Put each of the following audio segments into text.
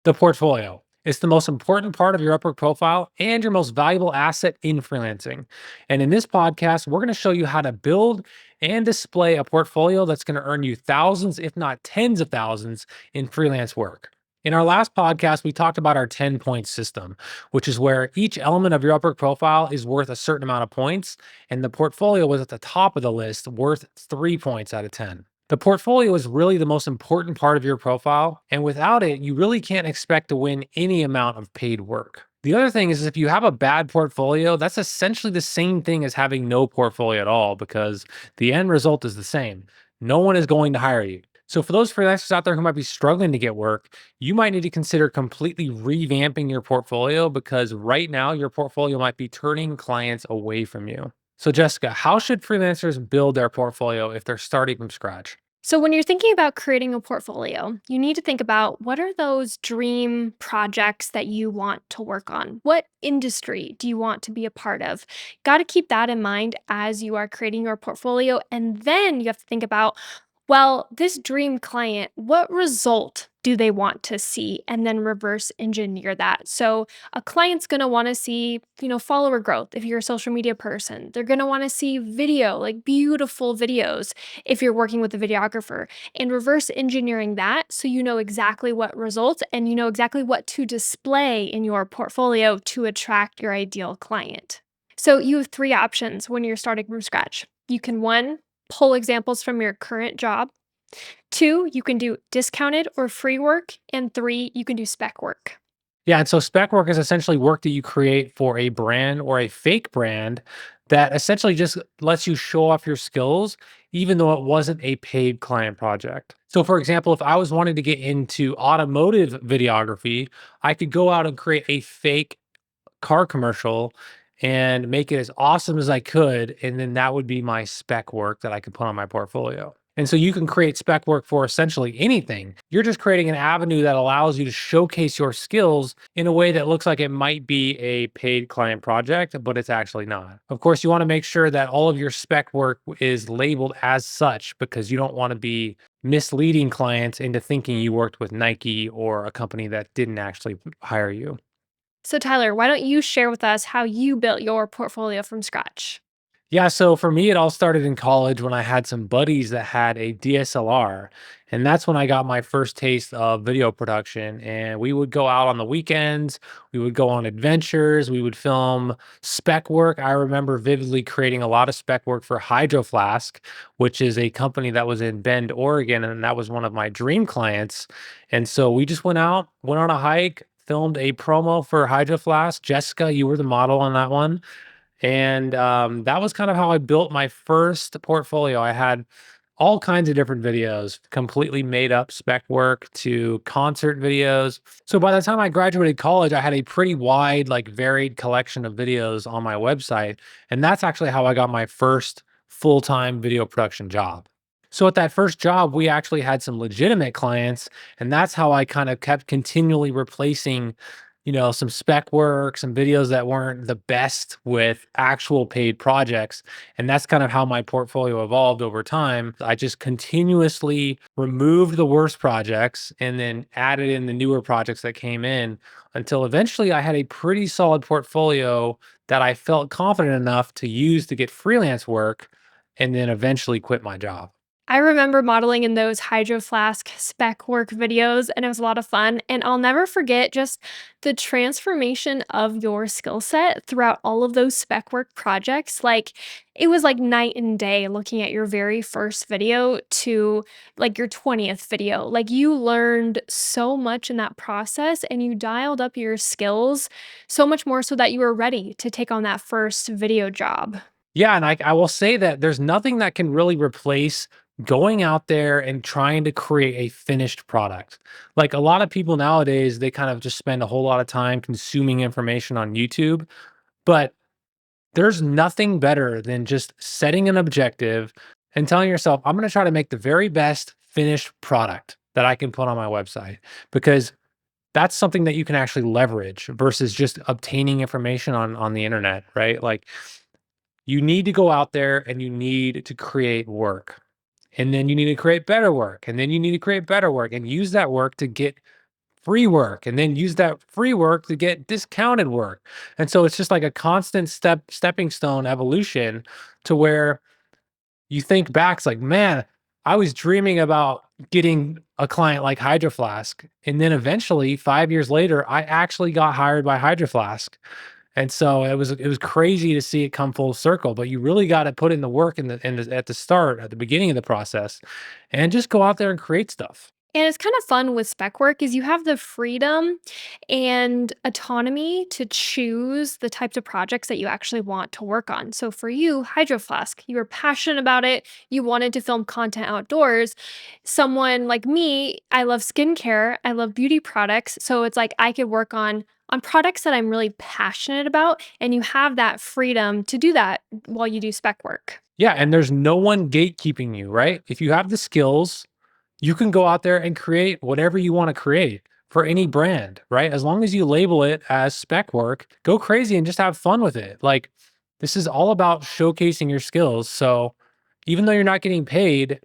The portfolio. It's the most important part of your Upwork profile and your most valuable asset in freelancing. And in this podcast, we're going to show you how to build and display a portfolio that's going to earn you thousands, if not tens of thousands, in freelance work. In our last podcast, we talked about our 10-point system, which is where each element of your Upwork profile is worth a certain amount of points, and the portfolio was at the top of the list, worth 3 points out of 10. The portfolio is really the most important part of your profile, and without it, you really can't expect to win any amount of paid work. The other thing is if you have a bad portfolio, that's essentially the same thing as having no portfolio at all because the end result is the same. No one is going to hire you. So for those freelancers out there who might be struggling to get work, you might need to consider completely revamping your portfolio because right now your portfolio might be turning clients away from you. So Jessica, how should freelancers build their portfolio if they're starting from scratch? So, when you're thinking about creating a portfolio, you need to think about what are those dream projects that you want to work on? What industry do you want to be a part of? Got to keep that in mind as you are creating your portfolio. And then you have to think about, well, this dream client, what result do they want to see? And then reverse engineer that. So, a client's going to want to see, follower growth if you're a social media person. They're going to want to see video, like beautiful videos if you're working with a videographer, and reverse engineering that so you know exactly what results and you know exactly what to display in your portfolio to attract your ideal client. So you have three options when you're starting from scratch. You can one, pull examples from your current job. Two, you can do discounted or free work. And three, you can do spec work. Yeah, and so spec work is essentially work that you create for a brand or a fake brand that essentially just lets you show off your skills, even though it wasn't a paid client project. So, for example, if I was wanting to get into automotive videography, I could go out and create a fake car commercial and make it as awesome as I could. And then that would be my spec work that I could put on my portfolio. And so you can create spec work for essentially anything. You're just creating an avenue that allows you to showcase your skills in a way that looks like it might be a paid client project, but it's actually not. Of course, you want to make sure that all of your spec work is labeled as such because you don't want to be misleading clients into thinking you worked with Nike or a company that didn't actually hire you. So, Tyler, why don't you share with us how you built your portfolio from scratch? Yeah, so for me, it all started in college when I had some buddies that had a DSLR. And that's when I got my first taste of video production. And we would go out on the weekends, we would go on adventures, we would film spec work. I remember vividly creating a lot of spec work for Hydro Flask, which is a company that was in Bend, Oregon. And that was one of my dream clients. And so we just went out, went on a hike, filmed a promo for Hydro Flask. Jessica, you were the model on that one, and that was kind of how I built my first portfolio. I had all kinds of different videos, completely made up spec work to concert videos. So by the time I graduated college, I had a pretty wide, like varied collection of videos on my website. And that's actually how I got my first full time video production job. So at that first job, we actually had some legitimate clients. And that's how I kind of kept continually replacing some spec work, some videos that weren't the best with actual paid projects. And that's kind of how my portfolio evolved over time. I just continuously removed the worst projects and then added in the newer projects that came in until eventually I had a pretty solid portfolio that I felt confident enough to use to get freelance work and then eventually quit my job. I remember modeling in those Hydro Flask spec work videos, and it was a lot of fun. And I'll never forget just the transformation of your skill set throughout all of those spec work projects. Like, it was like night and day looking at your very first video to like your 20th video. Like, you learned so much in that process and you dialed up your skills so much more so that you were ready to take on that first video job. Yeah, and I will say that there's nothing that can really replace going out there and trying to create a finished product. Like a lot of people nowadays, they kind of just spend a whole lot of time consuming information on YouTube, but there's nothing better than just setting an objective and telling yourself, I'm going to try to make the very best finished product that I can put on my website because that's something that you can actually leverage versus just obtaining information on the internet, right? Like you need to go out there and you need to create work. And then you need to create better work. And then you need to create better work and use that work to get free work and then use that free work to get discounted work. And so it's just like a constant stepping stone evolution to where you think back, it's like, man, I was dreaming about getting a client like Hydro Flask. And then eventually, 5 years later, I actually got hired by Hydro Flask. And so it was crazy to see it come full circle. But you really got to put in the work at the start, at the beginning of the process, and just go out there and create stuff. And it's kind of fun with spec work is you have the freedom and autonomy to choose the types of projects that you actually want to work on. So for you, Hydro Flask, you were passionate about it. You wanted to film content outdoors. Someone like me, I love skincare. I love beauty products. So it's like I could work on products that I'm really passionate about. And you have that freedom to do that while you do spec work. Yeah, and there's no one gatekeeping you, right? If you have the skills, you can go out there and create whatever you want to create for any brand, right? As long as you label it as spec work, go crazy and just have fun with it. Like, this is all about showcasing your skills. So even though you're not getting paid,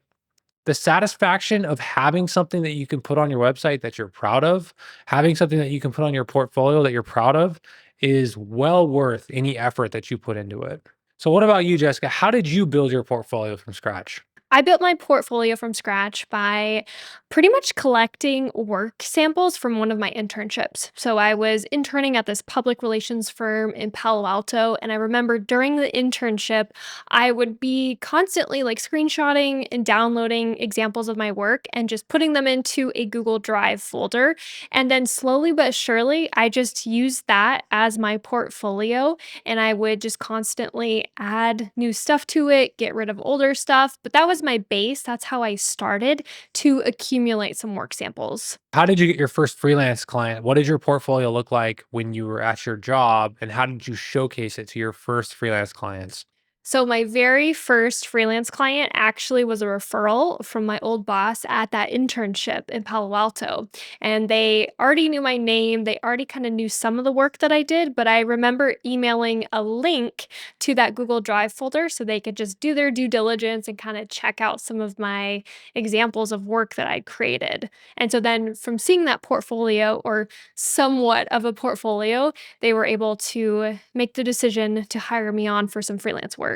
the satisfaction of having something that you can put on your website that you're proud of, having something that you can put on your portfolio that you're proud of is well worth any effort that you put into it. So what about you, Jessica? How did you build your portfolio from scratch? I built my portfolio from scratch by pretty much collecting work samples from one of my internships. So I was interning at this public relations firm in Palo Alto. And I remember during the internship, I would be constantly like screenshotting and downloading examples of my work and just putting them into a Google Drive folder. And then slowly but surely, I just used that as my portfolio and I would just constantly add new stuff to it, get rid of older stuff. But that was my base. That's how I started to accumulate some work samples. How did you get your first freelance client? What did your portfolio look like when you were at your job, and how did you showcase it to your first freelance clients? So, my very first freelance client actually was a referral from my old boss at that internship in Palo Alto. And they already knew my name. They already kind of knew some of the work that I did, but I remember emailing a link to that Google Drive folder so they could just do their due diligence and kind of check out some of my examples of work that I'd created. And so then from seeing that portfolio or somewhat of a portfolio, they were able to make the decision to hire me on for some freelance work.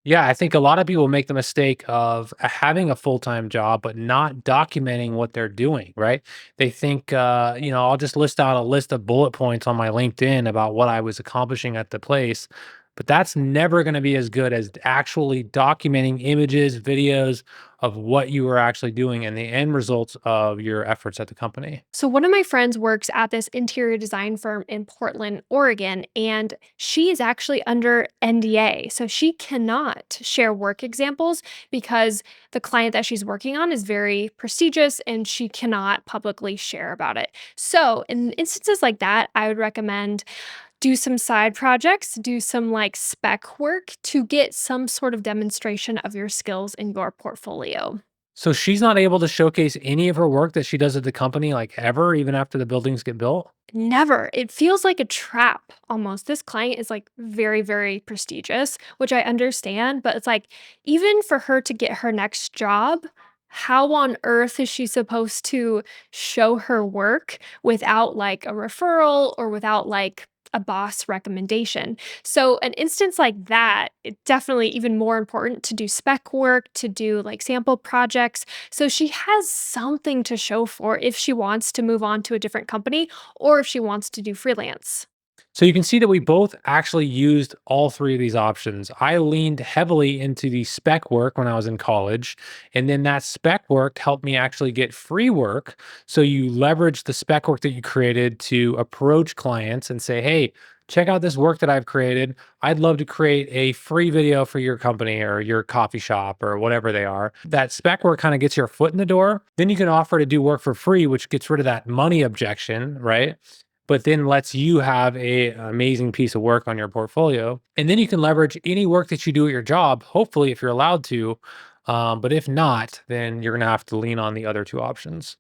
Yeah, I think a lot of people make the mistake of having a full-time job, but not documenting what they're doing, right? They think, I'll just list out a list of bullet points on my LinkedIn about what I was accomplishing at the place. But that's never going to be as good as actually documenting images, videos of what you were actually doing and the end results of your efforts at the company. So, one of my friends works at this interior design firm in Portland, Oregon, and she is actually under NDA. So, she cannot share work examples because the client that she's working on is very prestigious and she cannot publicly share about it. So, in instances like that, I would recommend do some side projects, do some like spec work to get some sort of demonstration of your skills in your portfolio. So she's not able to showcase any of her work that she does at the company, like ever, even after the buildings get built? Never. It feels like a trap almost. This client is like very, very prestigious, which I understand, but it's like even for her to get her next job, how on earth is she supposed to show her work without like a referral or without like a boss recommendation? So, an instance like that, it's definitely even more important to do spec work, to do like sample projects. So, she has something to show for if she wants to move on to a different company or if she wants to do freelance. So you can see that we both actually used all three of these options. I leaned heavily into the spec work when I was in college, and then that spec work helped me actually get free work. So you leverage the spec work that you created to approach clients and say, hey, check out this work that I've created. I'd love to create a free video for your company or your coffee shop or whatever they are. That spec work kind of gets your foot in the door. Then you can offer to do work for free, which gets rid of that money objection, right? But then lets you have an amazing piece of work on your portfolio. And then you can leverage any work that you do at your job, hopefully, if you're allowed to. But if not, then you're going to have to lean on the other two options.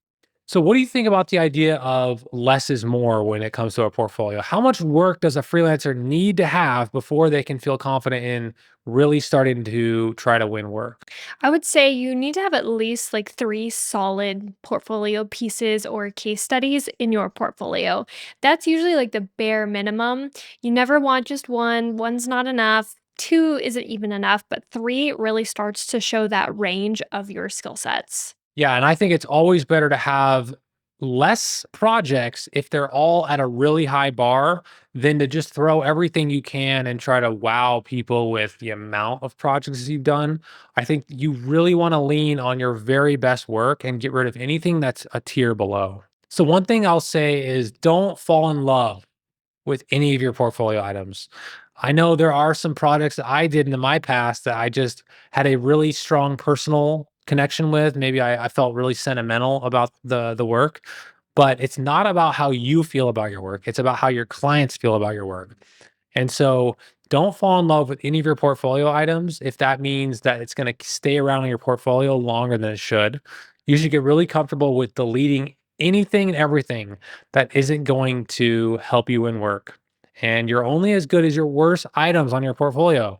So, what do you think about the idea of less is more when it comes to a portfolio? How much work does a freelancer need to have before they can feel confident in really starting to try to win work? I would say you need to have at least like 3 solid portfolio pieces or case studies in your portfolio. That's usually like the bare minimum. You never want just 1, 1's not enough, 2 isn't even enough, but 3 really starts to show that range of your skill sets. Yeah, and I think it's always better to have less projects if they're all at a really high bar than to just throw everything you can and try to wow people with the amount of projects you've done. I think you really want to lean on your very best work and get rid of anything that's a tier below. So, one thing I'll say is don't fall in love with any of your portfolio items. I know there are some projects that I did in my past that I just had a really strong personal connection with. Maybe I felt really sentimental about the work, but it's not about how you feel about your work. It's about how your clients feel about your work. And so don't fall in love with any of your portfolio items if that means that it's going to stay around in your portfolio longer than it should. You should get really comfortable with deleting anything and everything that isn't going to help you in work. And you're only as good as your worst items on your portfolio.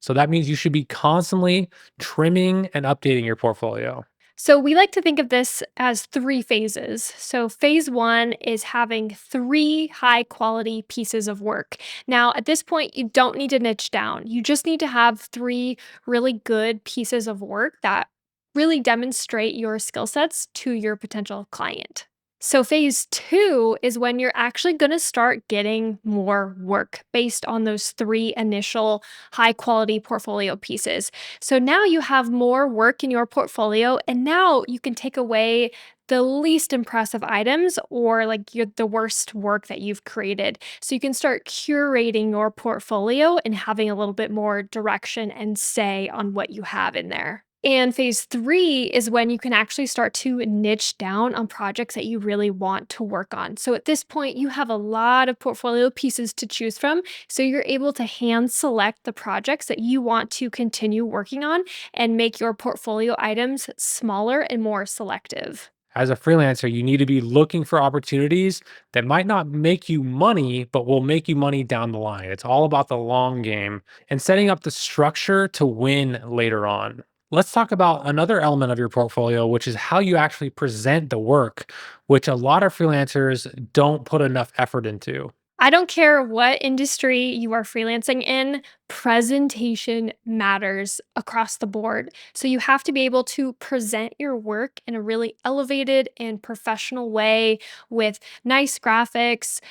So that means you should be constantly trimming and updating your portfolio. So we like to think of this as 3 phases. So phase 1 is having 3 high quality pieces of work. Now, at this point, you don't need to niche down. You just need to have 3 really good pieces of work that really demonstrate your skill sets to your potential client. So phase 2 is when you're actually going to start getting more work based on those 3 initial high quality portfolio pieces. So now you have more work in your portfolio, and now you can take away the least impressive items or like the worst work that you've created. So you can start curating your portfolio and having a little bit more direction and say on what you have in there. And phase 3 is when you can actually start to niche down on projects that you really want to work on. So at this point, you have a lot of portfolio pieces to choose from. So you're able to hand select the projects that you want to continue working on and make your portfolio items smaller and more selective. As a freelancer, you need to be looking for opportunities that might not make you money, but will make you money down the line. It's all about the long game and setting up the structure to win later on. Let's talk about another element of your portfolio, which is how you actually present the work, which a lot of freelancers don't put enough effort into. I don't care what industry you are freelancing in, presentation matters across the board. So you have to be able to present your work in a really elevated and professional way with nice graphics,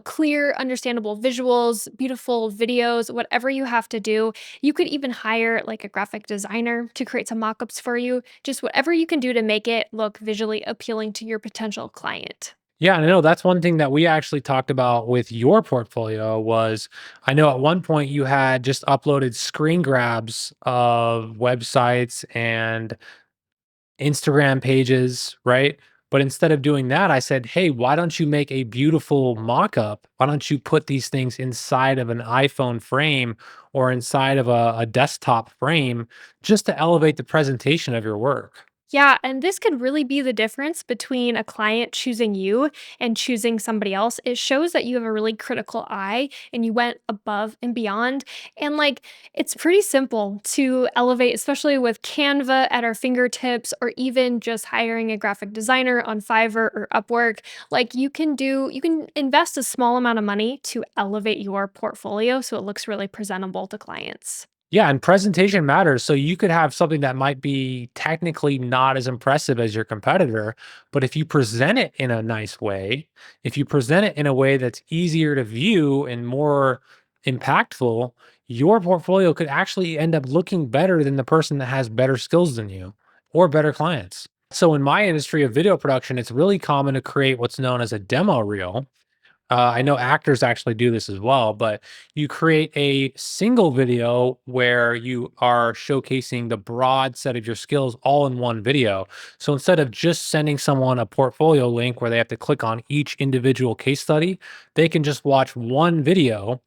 clear, understandable visuals, beautiful videos, whatever you have to do. You could even hire like a graphic designer to create some mockups for you. Just whatever you can do to make it look visually appealing to your potential client. Yeah, and I know that's one thing that we actually talked about with your portfolio was I know at one point you had just uploaded screen grabs of websites and Instagram pages, right? But instead of doing that, I said, "Hey, why don't you make a beautiful mock-up? Why don't you put these things inside of an iPhone frame or inside of a desktop frame just to elevate the presentation of your work?" Yeah, and this could really be the difference between a client choosing you and choosing somebody else. It shows that you have a really critical eye and you went above and beyond. And like, it's pretty simple to elevate, especially with Canva at our fingertips, or even just hiring a graphic designer on Fiverr or Upwork. Like, you can invest a small amount of money to elevate your portfolio so it looks really presentable to clients. Yeah, and presentation matters. So you could have something that might be technically not as impressive as your competitor, but if you present it in a nice way, if you present it in a way that's easier to view and more impactful, your portfolio could actually end up looking better than the person that has better skills than you or better clients. So in my industry of video production, it's really common to create what's known as a demo reel. I know actors actually do this as well, but you create a single video where you are showcasing the broad set of your skills all in one video. So instead of just sending someone a portfolio link where they have to click on each individual case study, they can just watch one video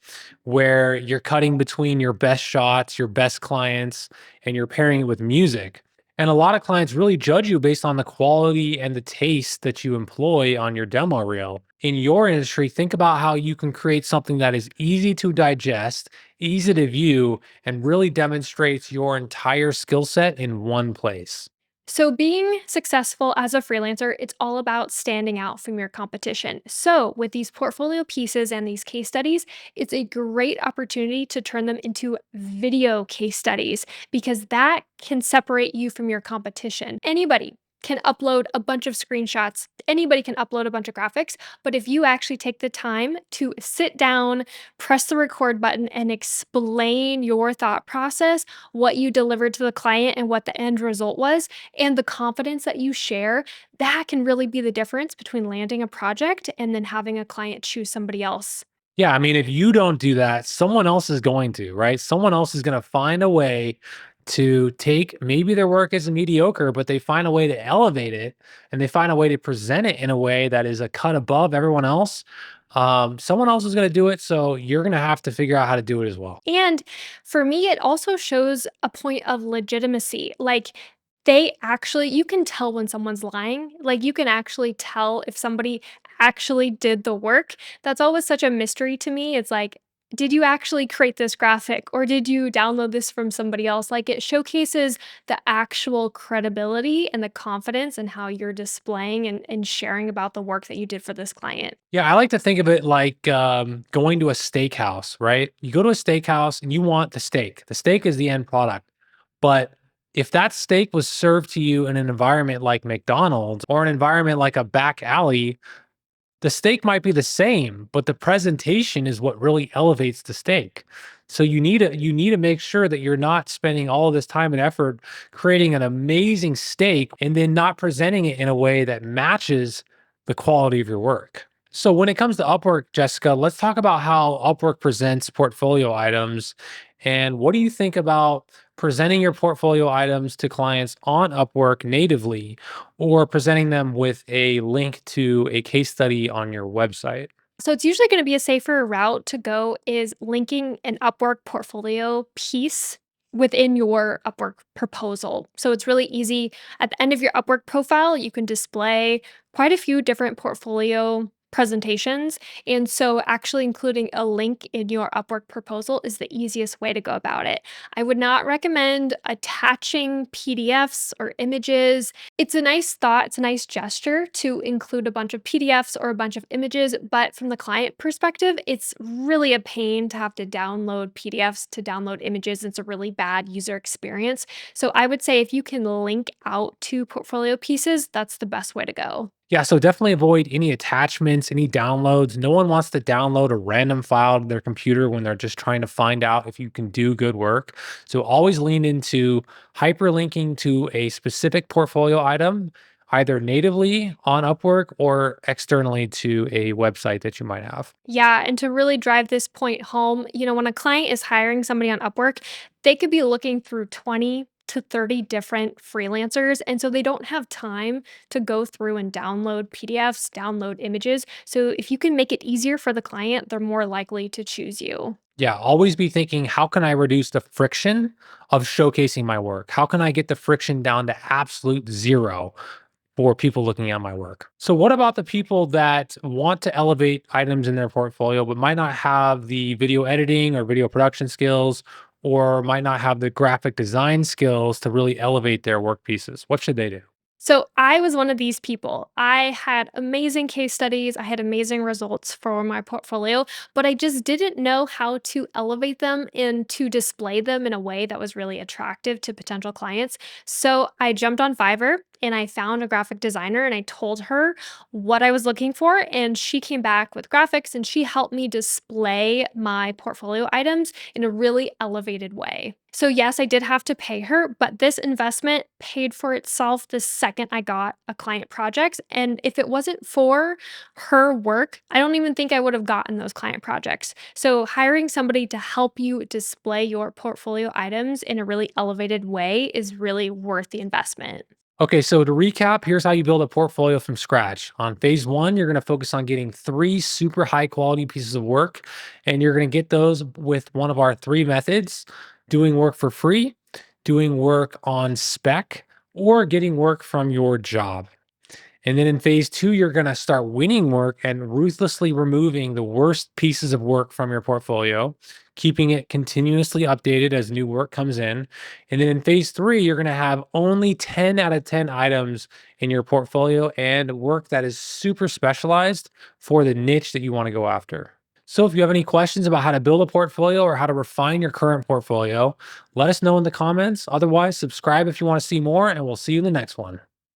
where you're cutting between your best shots, your best clients, and you're pairing it with music. And a lot of clients really judge you based on the quality and the taste that you employ on your demo reel. In your industry, think about how you can create something that is easy to digest, easy to view, and really demonstrates your entire skill set in one place. So, being successful as a freelancer, it's all about standing out from your competition. So, with these portfolio pieces and these case studies, it's a great opportunity to turn them into video case studies because that can separate you from your competition. Anybody can upload a bunch of screenshots, anybody can upload a bunch of graphics, but if you actually take the time to sit down, press the record button, and explain your thought process, what you delivered to the client, and what the end result was, and the confidence that you share, that can really be the difference between landing a project and then having a client choose somebody else. Yeah, I mean, if you don't do that, someone else is going to, right? Someone else is going to find a way to take maybe their work is mediocre, but they find a way to elevate it and they find a way to present it in a way that is a cut above everyone else. Someone else is going to do it. So you're going to have to figure out how to do it as well. And for me, it also shows a point of legitimacy. Like, they actually, you can tell when someone's lying. Like, you can actually tell if somebody actually did the work. That's always such a mystery to me. It's like, did you actually create this graphic or did you download this from somebody else? Like, it showcases the actual credibility and the confidence and how you're displaying and sharing about the work that you did for this client. Yeah, I like to think of it like going to a steakhouse, right? You go to a steakhouse and you want the steak. The steak is the end product. But if that steak was served to you in an environment like McDonald's or an environment like a back alley, the steak might be the same, but the presentation is what really elevates the steak. So you need to make sure that you're not spending all of this time and effort creating an amazing steak and then not presenting it in a way that matches the quality of your work. So when it comes to Upwork, Jessica, let's talk about how Upwork presents portfolio items. And what do you think about presenting your portfolio items to clients on Upwork natively or presenting them with a link to a case study on your website? So it's usually gonna be a safer route to go is linking an Upwork portfolio piece within your Upwork proposal. So it's really easy. At the end of your Upwork profile, you can display quite a few different portfolio presentations. And so actually including a link in your Upwork proposal is the easiest way to go about it. I would not recommend attaching PDFs or images. It's a nice thought, it's a nice gesture to include a bunch of PDFs or a bunch of images, but from the client perspective, it's really a pain to have to download PDFs, to download images. It's a really bad user experience. So I would say if you can link out to portfolio pieces, that's the best way to go. Yeah, so definitely avoid any attachments, any downloads. No one wants to download a random file to their computer when they're just trying to find out if you can do good work. So always lean into hyperlinking to a specific portfolio item, either natively on Upwork or externally to a website that you might have. Yeah, and to really drive this point home, when a client is hiring somebody on Upwork, they could be looking through 20 to 30 different freelancers. And so they don't have time to go through and download PDFs, download images. So if you can make it easier for the client, they're more likely to choose you. Yeah, always be thinking, how can I reduce the friction of showcasing my work? How can I get the friction down to absolute zero for people looking at my work? So, what about the people that want to elevate items in their portfolio, but might not have the video editing or video production skills, or might not have the graphic design skills to really elevate their work pieces? What should they do? So I was one of these people. I had amazing case studies, I had amazing results for my portfolio, but I just didn't know how to elevate them and to display them in a way that was really attractive to potential clients. So I jumped on Fiverr and I found a graphic designer and I told her what I was looking for. And she came back with graphics and she helped me display my portfolio items in a really elevated way. So, yes, I did have to pay her, but this investment paid for itself the second I got a client project. And if it wasn't for her work, I don't even think I would have gotten those client projects. So, hiring somebody to help you display your portfolio items in a really elevated way is really worth the investment. Okay, so to recap, here's how you build a portfolio from scratch. On phase one, you're going to focus on getting three super high quality pieces of work, and you're going to get those with one of our three methods: doing work for free, doing work on spec, or getting work from your job. And then in phase two, you're going to start winning work and ruthlessly removing the worst pieces of work from your portfolio, keeping it continuously updated as new work comes in. And then in phase three, you're going to have only 10 out of 10 items in your portfolio and work that is super specialized for the niche that you want to go after. So if you have any questions about how to build a portfolio or how to refine your current portfolio, let us know in the comments. Otherwise, subscribe if you want to see more, and we'll see you in the next one.